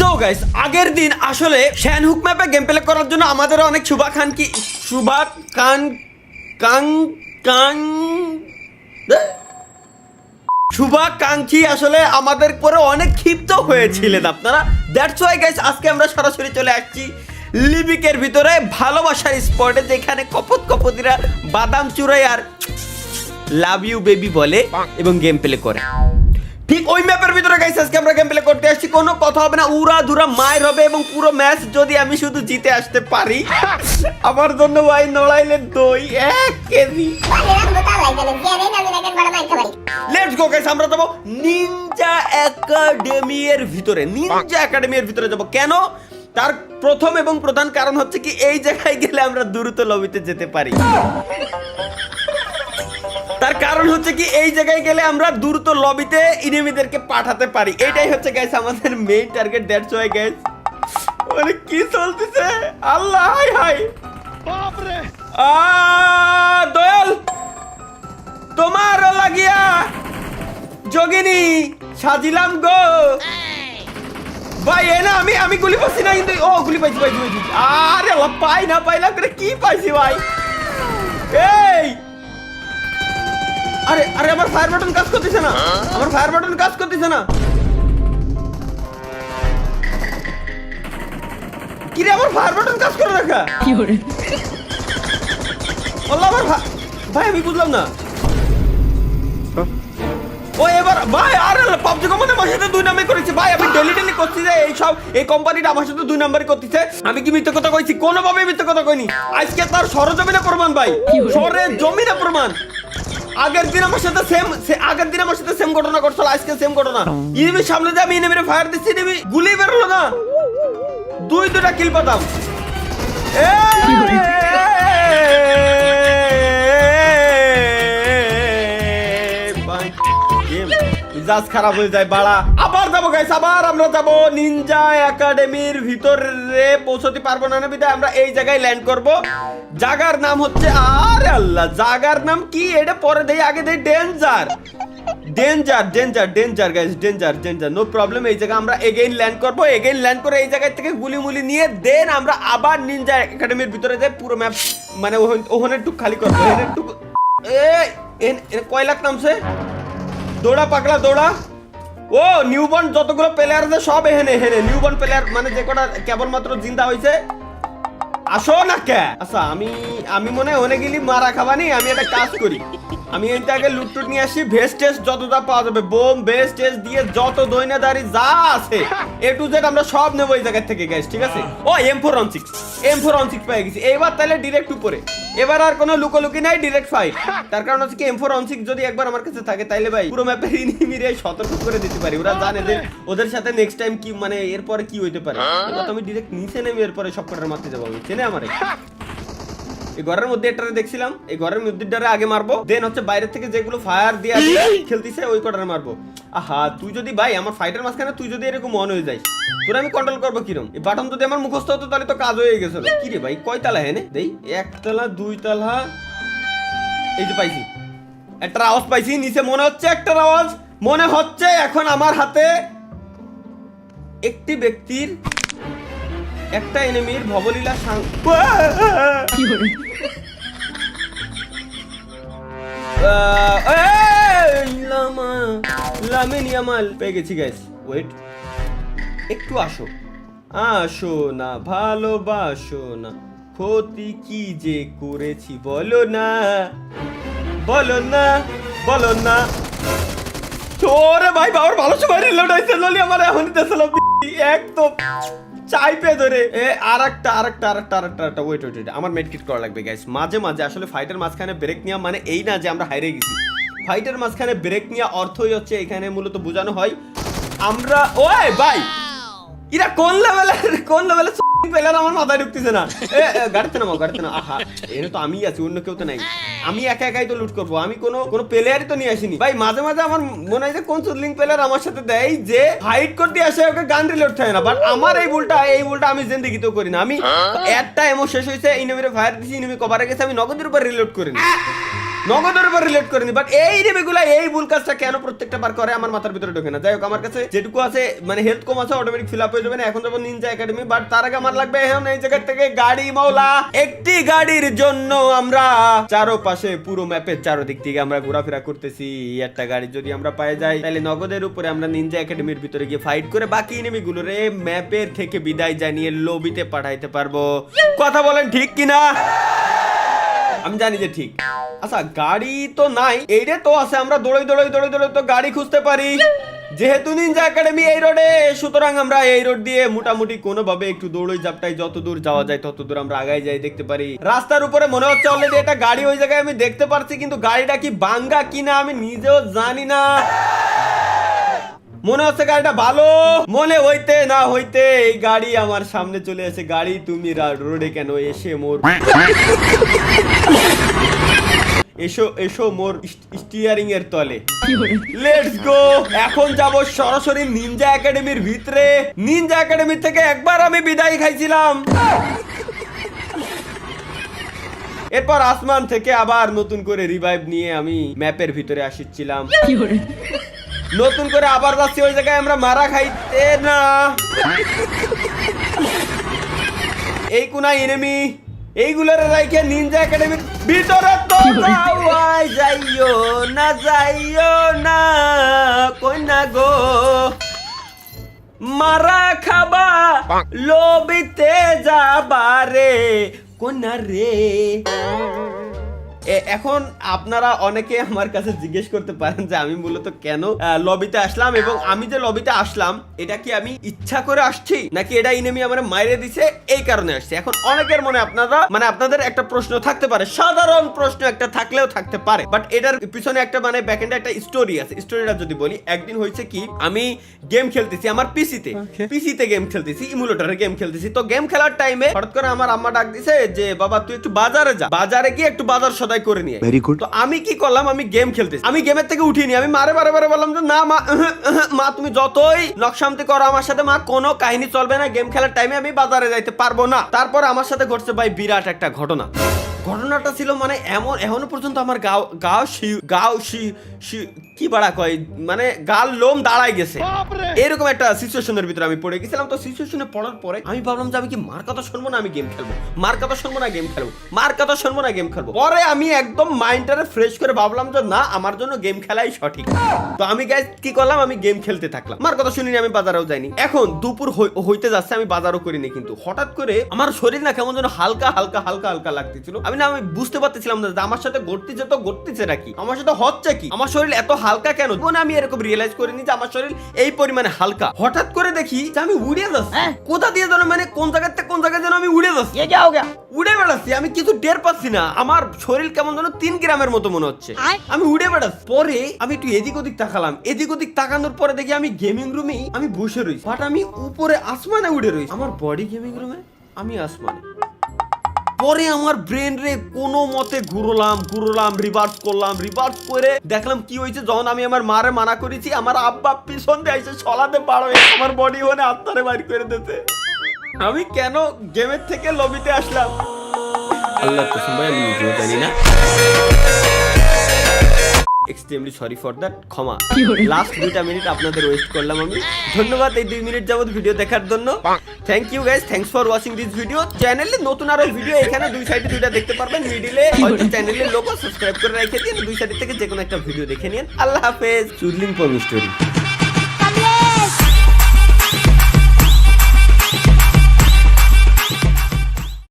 So guys আগের দিন আসলে শ্যানহুক ম্যাপে গেম প্লে করার জন্য আমাদের অনেক শুভাকাঙ্ক্ষী আসলে আমাদের পরে অনেক ক্ষিপ্ত হয়েছিলেন আপনারা। দ্যাটস ওয়াই গাইস আজকে আমরা সরাসরি চলে আসছি লিবিকের ভিতরে ভালোবাসার স্পটে, যেখানে কপতিরা বাদাম চুরাই আর লাভ ইউ বেবি বলে এবং গেম প্লে করে। ঠিক ওই ম্যাপের ভিতরে গাইস আজকে আমরা গেম প্লে করতে আসছি। কোনো কথা হবে না, উড়া ধুরা মায়ের হবে এবং পুরো ম্যাচ যদি আমি শুধু জিতে আসতে পারি আমার জন্য ভাই নড়াইলে দই 1 কেজি। লেটস গো গাইস, আমরা যাব নিনজা একাডেমির ভিতরে। নিনজা একাডেমির ভিতরে যাব কেন? তার প্রথম এবং প্রধান কারণ হচ্ছে কি এই জায়গায় গেলে আমরা দ্রুত লবিতে যেতে পারি। তার কারণ হচ্ছে কি এই জায়গায় গেলে আমরা দ্রুত লবিতে এনিমিদেরকে পাঠাতে পারি। এটাই হচ্ছে গাইস আমাদের main target. That's why guys মানে কি চলতেছে আল্লাহ হাই হাই বাপ রে দয়াল তোমার লাগিয়া যোগিনী সাজিলাম গো ভাই। এ না আমি গুলি পাচ্ছি না কিন্তু ও গুলি পাইছি। আরে আল্লাহ পাইলাম করে কি পাইছি ভাই। এই আরে আরে আমার ফায়ার বাটন কাজ করতেছে না, কি রে আমার ফায়ার বাটন কাজ করে রাখা কি করে আল্লাহ আমার ভাই আমি বুঝলাম না। ও এবার ভাই আরে পাবজি কোম্পানি আমার সাথে 2 নাম্বার করেছে ভাই। আমি ডেলি করছি যে এই কোম্পানিটা আমার সাথে 2 নাম্বার করতেছে। আমি কি মিথ্যা কথা কইছি? কোনোভাবে মিথ্যা কথা কইনি। আজকে তার সরজমিনে প্রমাণ ভাই, সরজমিনে প্রমাণ। আগের দিন আমার সাথে সেম ঘটনা ঘটছিল, আজকে সেম ঘটনা। ইনিমির সামনে যে আমি ইনিমিরে ফায়ার দিচ্ছি, ইনিমি গুলি বেরোলো না, 2টা কিল পেতাম। মিজাজ খারাপ হয়ে যায় বাড়া। আবার যাবো গাইস, আবার আমরা যাবো নিনজা একাডেমির ভিতরে। পৌঁছতে পারবো না বিধায় আমরা এই জায়গায় ল্যান্ড করব। জায়গার নাম হচ্ছে আরে আল্লাহ, জায়গার নাম কি এটা পরে দেই, আগে দেই danger guys, danger no problem. এই জায়গা আমরা এগেইন ল্যান্ড করব। এগেইন ল্যান্ড করে এই জায়গা থেকে গুলি নিয়ে দেন আমরা আবার নিনজা একাডেমির ভিতরে যাই। পুরো ম্যাপ মানে ওখানে একটু খালি করবো। কয় লাখ নামছে, দৌড়া পাগলা দৌড়া। ও নিউবর্ন যতগুলো প্লেয়ার আছে সব এখানে নিউবর্ন প্লেয়ার মানে যে কটা কেবলমাত্র জিন্দা হয়েছে আসো না কে। আচ্ছা আমি মনে হয় অনেক গেলি মারা খাবানি। আমি একটা কাজ করি, আমি এনতে আগে লুটটুট নিয়ে আসি। ভেস্ট টেস্ট যতটা পাওয়া যাবে, বোম ভেস্ট টেস্ট দিয়ে যত দৈনাদারি যা আছে A to Z আমরা সব নেবো এই জায়গা থেকে গাইস, ঠিক আছে? ও M416 পেয়ে গেছি। এবার তাহলে ডিরেক্ট উপরে, এবার আর কোনো লুকোলুকি নাই, ডিরেক্ট ফাইট। তার কারণ হচ্ছে কি M416 যদি একবার আমার কাছে থাকে তাইলে ভাই পুরো ম্যাপের এনিমিরে সতর্ক করে দিতে পারি। ওরা জানে যে ওদের সাথে নেক্সট টাইম কি মানে এরপরে কি হইতে পারে। এবার আমি ডিরেক্ট নিচে নেমে এরপরে সব কটার মারতে যাবো। আমি চেনে আমারে এই ঘরের মধ্যে একটা দেখছিলাম, এই ঘরের মধ্যে আগে মারবো, দেন হচ্ছে বাইরে থেকে যেগুলো ফায়ার দিয়ে খেলতেছে ওই কটারে মারবো। আহা তুই যদি ভাই আমার ফাইটার মাঝখানে তুই যদি এরকম মন হয়ে যাস, তোর আমি কন্ট্রোল করবো কিরম? এই বাটন যদি আমার মুখস্থ হতো তাহলে তো কাজ হয়ে গেছিল। কি রে ভাই কয় তালা হেনে দেই? 1 তালা 2 তালা, এই যে পাইছি একটা আওয়াজ পাইছি নিচে, মনে হচ্ছে একটার আওয়াজ মনে হচ্ছে। এখন আমার হাতে একটি ব্যক্তির একটা এনিমির ভবলীলা পেয়ে গেছি গাইস। ওয়েট একটু আসো না, ভালোবাসো না, ক্ষতি কি যে করেছি বলো না তোরে ভাই বাবার ভালো সময় রিলোড হয়েছে ললি আমার এখন দিতেছিল একদম চাইপে ধরে। আরেকটা ওয়েট আমার মেডকিট করা লাগবে গাইস। মাঝে আসলে ফাইটের মাঝখানে ব্রেক নেওয়া মানে এই না যে আমরা হারিয়ে গেছি। ফাইটের মাঝখানে ব্রেক নেওয়া অর্থই হচ্ছে এখানে মূলত বোঝানো হয় আমরা ওই ভাই এরা কোন লেভেলের প্লেয়ার আমার মাথায় ঢুকতেছে না। গাড়িতে না আহা এনে তো আমি আছি, অন্য কেউ তো নাই। আমি একাই তো লুট করবো, আমি কোনো প্লেয়ারই তো নিয়ে আসিনি ভাই। মাঝে আমার মনে হয় যে কোন চুদলিং প্লেয়ার আমার সাথে দেয় যে ফাইট করতে আসে ওকে গান রিলোড থাকে না। বাট আমার এই ভুলটা আমি জিন্দেগিতেও করি না। আমি একটা এমন শেষ হয়েছে, ইনিমিরে ফায়ার দিছি, ইনিমি কভারে গেছে, আমি নগদের উপর রিলোড করি না। নগদের উপর রিলেট করেনি, বাট এই রেমিগুলা এই ভুল কাজটা কেন প্রত্যেকটা বার করে আমার মাথার ভিতরে ঢোকে না। যাই হোক, আমার কাছে যেটুকু আছে মানে হেলথ কম আছে, অটোমেটিক ফিল আপ হয়ে যাবে না। এখন যাবো নিনজা একাডেমি, বাট তার আগে আমার লাগবে এখন এই জায়গা থেকে গাড়ি মাওলা। একটি গাড়ির জন্য আমরা চারপাশে পুরো ম্যাপের চারদিক থেকে আমরা ঘোরাফেরা করতেছি। একটা গাড়ি যদি আমরা পেয়ে যাই তাহলে নগদের উপরে আমরা নিনজা একাডেমির ভিতরে গিয়ে ফাইট করে বাকি এনিমিগুলোরে ম্যাপের থেকে বিদায় জানিয়ে লবিতে পাঠাইতে পারবো। কথা বলেন ঠিক কিনা? আমি জানি যে ঠিক। আচ্ছা, গাড়ি তো নাই, এইটা তো আছে, আমরা দৌড়ে তো গাড়ি খুঁজতে পারি। যেহেতু নিনজা একাডেমি এই রোডে, সুতরাং আমরা এই রোড দিয়ে মোটামুটি কোনোভাবে একটু দৌড়ই জাপটাই যত দূর যাওয়া যায় তত দূর আমরা আগাই যাই দেখতে পারি। রাস্তার উপরে মনে হচ্ছে অলরেডি একটা গাড়ি ওই জায়গায় আমি দেখতে পারছি, কিন্তু গাড়িটা কি বাঙ্গা কিনা আমি নিজেও জানি না। মনে হচ্ছে গাড়িটা ভালো, মনে হইতে না হইতে এই গাড়ি আমার সামনে চলে এসে, গাড়ি তুমি রোডে কেন এসে মোর এসো মোর স্টিয়ারিং এর তলে। Let's go. এখন যাব সরাসরি নিনজা একাডেমির ভিতরে। নিনজা একাডেমি থেকে একবার আমি বিদায় খাইছিলাম, এরপর আসমান থেকে আবার নতুন করে রিভাইভ নিয়ে আমি ম্যাপের ভিতরে আসছিলাম। নতুন করে আবার যাচ্ছি ওই জায়গায় আমরা মারা খাইতে না। এই কোনা এনিমি এইগুলোর রাইখে নিনজা একাডেমির ভিতরে তো যাইও না কই না গো, মারা খাবা লবিতে যাবারে কোনা রে। এখন আপনারা অনেকে আমার কাছে জিজ্ঞেস করতে পারেন যে আমি মূলত কেন লবিতে আসলাম, এবং আমি যে লবিতে আসলাম এটা কি আমি ইচ্ছা করে আসছি নাকি এটা এনিমি আমার মাইরে দিছে এই কারণে আসছি। এখন অনেকের মনে আপনারা মানে আপনাদের একটা প্রশ্ন থাকতে পারে, সাধারণ প্রশ্ন একটা থাকলেও থাকতে পারে, বাট এটার পিছনে একটা মানে ব্যাকএন্ডে একটা স্টোরি আছে। স্টোরিটা যদি বলি, একদিন হয়েছে কি, আমি গেম খেলতেছি আমার পিসিতে গেম খেলতেছি, ইমুলেটরে গেম খেলতেছি। তো গেম খেলার টাইমে হঠাৎ করে আমার আম্মা ডাক দিছে যে বাবা তুই একটু বাজারে যা, বাজারে গিয়ে একটু বাজার সদাই করে নিয়ে। Very good. তো আমি কি করলাম, আমি গেম খেলতেছি, আমি গেমের থেকে উঠিনি, আমি মারে বললাম যে না মা তুমি যতই নকশামতি করো আমার সাথে মা কোনো কাহিনী চলবে না, গেম খেলার টাইমে আমি বাজারে যাইতে পারবো না। তারপর আমার সাথে ঘটছে ভাই বিরাট একটা ঘটনাটা ছিল মানে এখনো পর্যন্ত আমার গাও কি বাড়া কয় মানে গাল লোম দাঁড়ায় গেছে, এরকম একটা সিচুয়েশনের ভিতরে আমি পড়ে গেছিলাম। তো সিচুয়েশনে পড়ার পরে আমি ভাবলাম যে আমি কি মার কথা শুনবো না আমি গেম খেলবো, মার কথা শুনবো না গেম খেলবো। পরে আমি একদম মাইন্ডটারে ফ্রেশ করে ভাবলাম যে না, আমার জন্য গেম খেলাই সঠিক। তো আমি গাইস কি করলাম, আমি গেম খেলতে থাকলাম, মার কথা শুনিনি, আমি বাজারেও যাইনি। এখন দুপুর হইতে যাচ্ছে, আমি বাজারও করিনি, কিন্তু হঠাৎ করে আমার শরীর না কেমন যেন হালকা লাগতেছিল। আমি বুঝতে পারতেছিলাম না যে আমার সাথে ঘটতেছে নাকি, আমার সাথে হচ্ছে কি, আমার শরীর এত হালকা কেন। আমি এরকম রিয়েলাইজ করিনি যে আমার শরীর এই পরিমাণে হালকা। হঠাৎ করে দেখি যে আমি উড়ে যাচ্ছি, কোথা দিয়ে যেন মানে কোন জায়গা থেকে কোন জায়গায় যেন আমি উড়ে যাচ্ছি, উড়ে বেড়াচ্ছি, আমি কিছু টের পাচ্ছি না, আমার শরীর কেমন যেন 3 গ্রামের মতো মনে হচ্ছে, আমি উড়ে বেড়াচ্ছি। পরে আমি একটু এদিক ওদিক তাকালাম, তাকানোর পরে দেখি আমি গেমিং রুমে আমি বসে রয়েছি, বাট আমি উপরে আসমানে উড়ে রয়েছি, আমার বডি গেমিং রুমে, আমি আসমানে। পরে আমার ব্রেন রে কোনো মতে ঘুরলাম রিভার্স করে দেখলাম কি হয়েছে। যখন আমি আমার মারে মানা করেছি, আমার আব্বা পিছন দিয়ে এসে ছলাতে পারো, আমার বডি হনে আত্মারে বাইর করে দিতে। আমি কেন গেমের থেকে লবিতে আসলাম আল্লাহ কসম ভাই আমি নিজেও জানি না। এক্সট্রিমলি সরি ফর দ্যাট, ক্ষমা। লাস্ট 2টা মিনিট আপনাদের ওয়েস্ট করলাম আমি। ধন্যবাদ এই 2 মিনিট যাবত ভিডিও দেখার জন্য। Thank you guys, thanks for watching this video. চ্যানেলে নতুন আরো ভিডিও এখানে 2 সাইডে 2টা দেখতে পারবেন, মিডিলে হয়তো চ্যানেলের লোগো সাবস্ক্রাইব করে রেখে দিন, 2 সাইড থেকে যে কোনো একটা ভিডিও দেখে নিন। আল্লাহ হাফেজ। চুদলিং পমি স্টোরি।